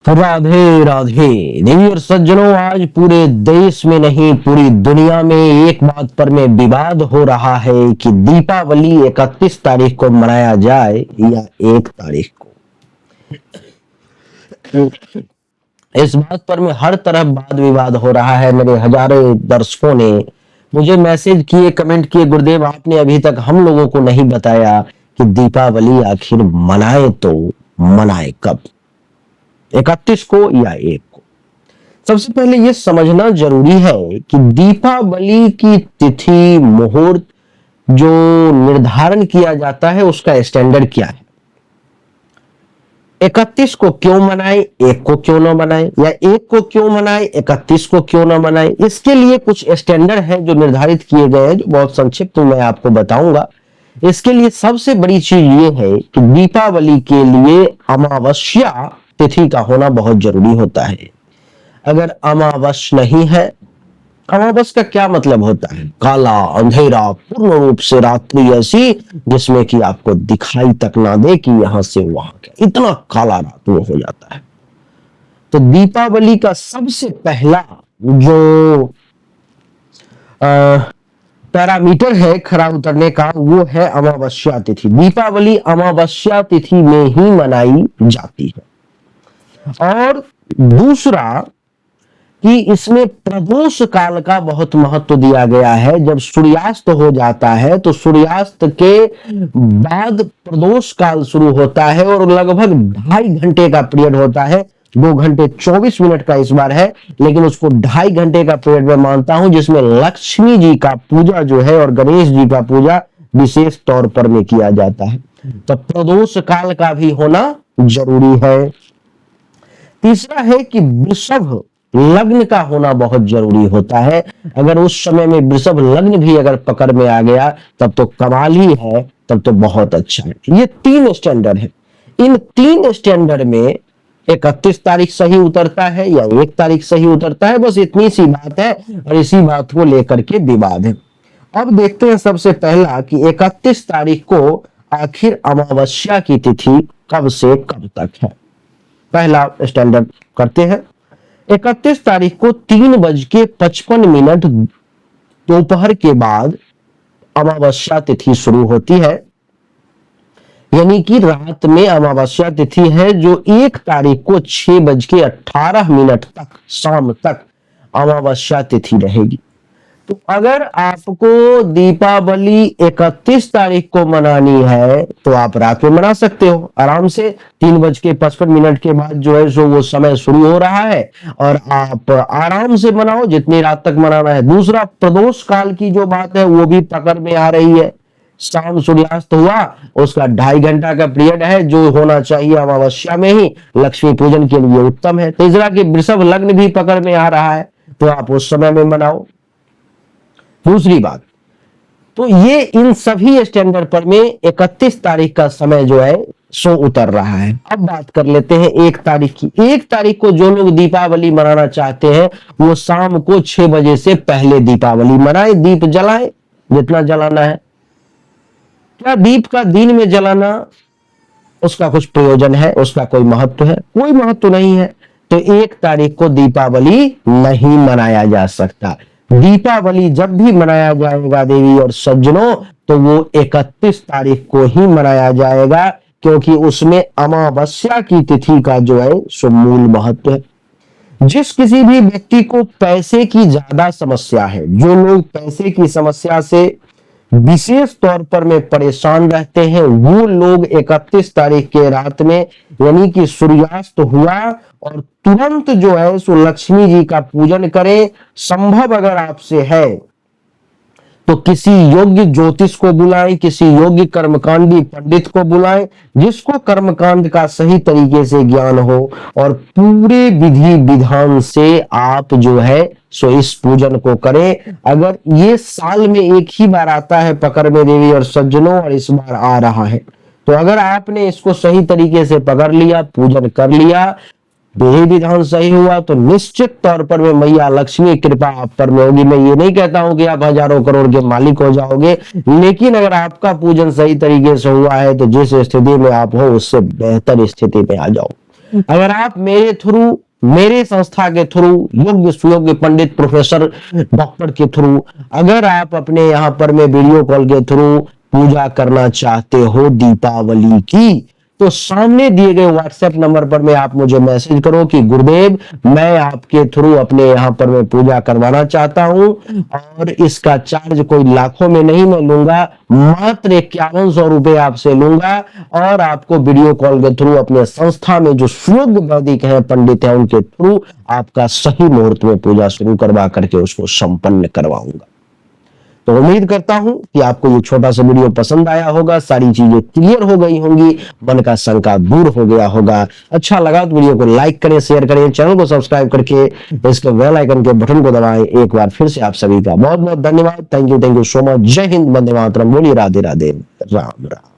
राधे राधे देवी और सज्जनों, आज पूरे देश में नहीं पूरी दुनिया में एक बात पर में विवाद हो रहा है कि दीपावली 31 तारीख को मनाया जाए या 1 तारीख को। इस बात पर में हर तरफ वाद विवाद हो रहा है। मेरे हजारों दर्शकों ने मुझे मैसेज किए, कमेंट किए, गुरुदेव आपने अभी तक हम लोगों को नहीं बताया कि दीपावली आखिर मनाए तो मनाए कब, 31 को या 1 को। सबसे पहले यह समझना जरूरी है कि दीपावली की तिथि मुहूर्त जो निर्धारण किया जाता है उसका स्टैंडर्ड क्या है। 31 को क्यों मनाए, 1 को क्यों ना मनाए, या 1 को क्यों मनाए, 31 को क्यों ना मनाए। इसके लिए कुछ स्टैंडर्ड है जो निर्धारित किए गए हैं, जो बहुत संक्षिप्त मैं आपको बताऊंगा। इसके लिए सबसे बड़ी चीज ये है कि दीपावली के लिए अमावस्या तिथि का होना बहुत जरूरी होता है। अगर अमावस नहीं है, अमावस का क्या मतलब होता है? काला अंधेरा, पूर्ण रूप से रात्रि ऐसी जिसमें कि आपको दिखाई तक ना दे कि यहां से वहां क्या, इतना काला रात वो हो जाता है। तो दीपावली का सबसे पहला जो पैरामीटर है खरा उतरने का, वो है अमावस्या तिथि। दीपावली अमावस्या तिथि में ही मनाई जाती है। और दूसरा कि इसमें प्रदोष काल का बहुत महत्व दिया गया है। जब सूर्यास्त हो जाता है तो सूर्यास्त के बाद प्रदोष काल शुरू होता है और लगभग 2.5 घंटे का पीरियड होता है। 2 घंटे 24 मिनट का इस बार है, लेकिन उसको 2.5 घंटे का पीरियड में मानता हूं, जिसमें लक्ष्मी जी का पूजा जो है और गणेश जी का पूजा विशेष तौर पर में किया जाता है। तो प्रदोष काल का भी होना जरूरी है। तीसरा है कि वृषभ लग्न का होना बहुत जरूरी होता है। अगर उस समय में वृषभ लग्न भी अगर पकड़ में आ गया तब तो कमाल ही है, तब तो बहुत अच्छा है। ये 3 स्टैंडर्ड है। इन 3 स्टैंडर्ड में 31 तारीख सही उतरता है या 1 तारीख सही उतरता है, बस इतनी सी बात है और इसी बात को लेकर के विवाद है। अब देखते हैं सबसे पहला कि 31 तारीख को आखिर अमावस्या की तिथि कब से कब तक है। पहला स्टैंडर्ड करते हैं। 31 तारीख को 3:55 दोपहर के बाद अमावस्या तिथि शुरू होती है। यानी कि रात में अमावस्या तिथि है, जो 1 तारीख को 6:18 तक, शाम तक अमावस्या तिथि रहेगी। तो अगर आपको दीपावली 31 तारीख को मनानी है तो आप रात में मना सकते हो आराम से। 3:55 के बाद जो है सो वो समय शुरू हो रहा है और आप आराम से मनाओ, जितनी रात तक मनाना है। दूसरा, प्रदोष काल की जो बात है वो भी पकड़ में आ रही है। शाम सूर्यास्त हुआ, उसका 2.5 घंटा का पीरियड है, जो होना चाहिए अमावस्या में ही, लक्ष्मी पूजन के लिए उत्तम है। तीसरा कि वृषभ लग्न भी पकड़ में आ रहा है, तो आप उस समय में मनाओ। दूसरी बात, तो ये इन सभी स्टैंडर्ड पर में 31 तारीख का समय जो है सो उतर रहा है। अब बात कर लेते हैं 1 तारीख की। 1 तारीख को जो लोग दीपावली मनाना चाहते हैं वो शाम को 6 बजे से पहले दीपावली मनाए, दीप जलाए जितना जलाना है। क्या दीप का दिन में जलाना उसका कुछ प्रयोजन है, उसका कोई महत्व है? कोई महत्व नहीं है। तो 1 तारीख को दीपावली नहीं मनाया जा सकता। दीपावली जब भी मनाया जाएगा देवी और सज्जनों, तो वो 31 तारीख को ही मनाया जाएगा, क्योंकि उसमें अमावस्या की तिथि का जो है सो मूल महत्व है। जिस किसी भी व्यक्ति को पैसे की ज्यादा समस्या है, जो लोग पैसे की समस्या से विशेष तौर पर में परेशान रहते हैं, वो लोग 31 तारीख के रात में, यानी कि सूर्यास्त हुआ और तुरंत जो है सो लक्ष्मी जी का पूजन करें। संभव अगर आपसे है तो किसी योग्य ज्योतिष को बुलाएं, किसी योग्य कर्मकांडी पंडित को बुलाएं, जिसको कर्मकांड का सही तरीके से ज्ञान हो, और पूरे विधि विधान से आप जो है सो इस पूजन को करें। अगर ये साल में 1 ही बार आता है पकड़ में देवी और सज्जनों, और इस बार आ रहा है, तो अगर आपने इसको सही तरीके से पकड़ लिया, पूजन कर लिया, विधि विधान सही हुआ, तो निश्चित तौर पर में मैया लक्ष्मी कृपा आप पर में होगी। मैं ये नहीं कहता हूं कि आप हजारों करोड़ के मालिक हो जाओगे, लेकिन अगर आपका पूजन सही तरीके से हुआ है तो जिस स्थिति में आप हो उससे बेहतर स्थिति में आ जाओ। अगर आप मेरे थ्रू, मेरे संस्था के थ्रू, योग्य सुयोग्य पंडित प्रोफेसर डॉक्टर के थ्रू अगर आप अपने यहाँ पर में वीडियो कॉल के थ्रू पूजा करना चाहते हो दीपावली की, तो सामने दिए गए व्हाट्सएप नंबर पर में आप मुझे मैसेज करो कि गुरुदेव मैं आपके थ्रू अपने यहाँ पर मैं पूजा करवाना चाहता हूं और इसका चार्ज कोई लाखों में नहीं मैं लूंगा, मात्र 5100 रुपए आपसे लूंगा और आपको वीडियो कॉल के थ्रू अपने संस्था में जो सुयोग्य वैदिक हैं, पंडित हैं, उनके थ्रू आपका सही मुहूर्त में पूजा शुरू करवा करके उसको संपन्न करवाऊंगा। तो उम्मीद करता हूं कि आपको ये छोटा सा वीडियो पसंद आया होगा, सारी चीजें क्लियर हो गई होंगी, मन का शंका दूर हो गया होगा। अच्छा लगा तो वीडियो को लाइक करें, शेयर करें, चैनल को सब्सक्राइब करके इसके बेल आइकन के बटन को दबाएं। एक बार फिर से आप सभी का बहुत बहुत धन्यवाद। Thank you so much. जय हिंद, वंदे मातरम। बोलिए राधे राधे, राम राम।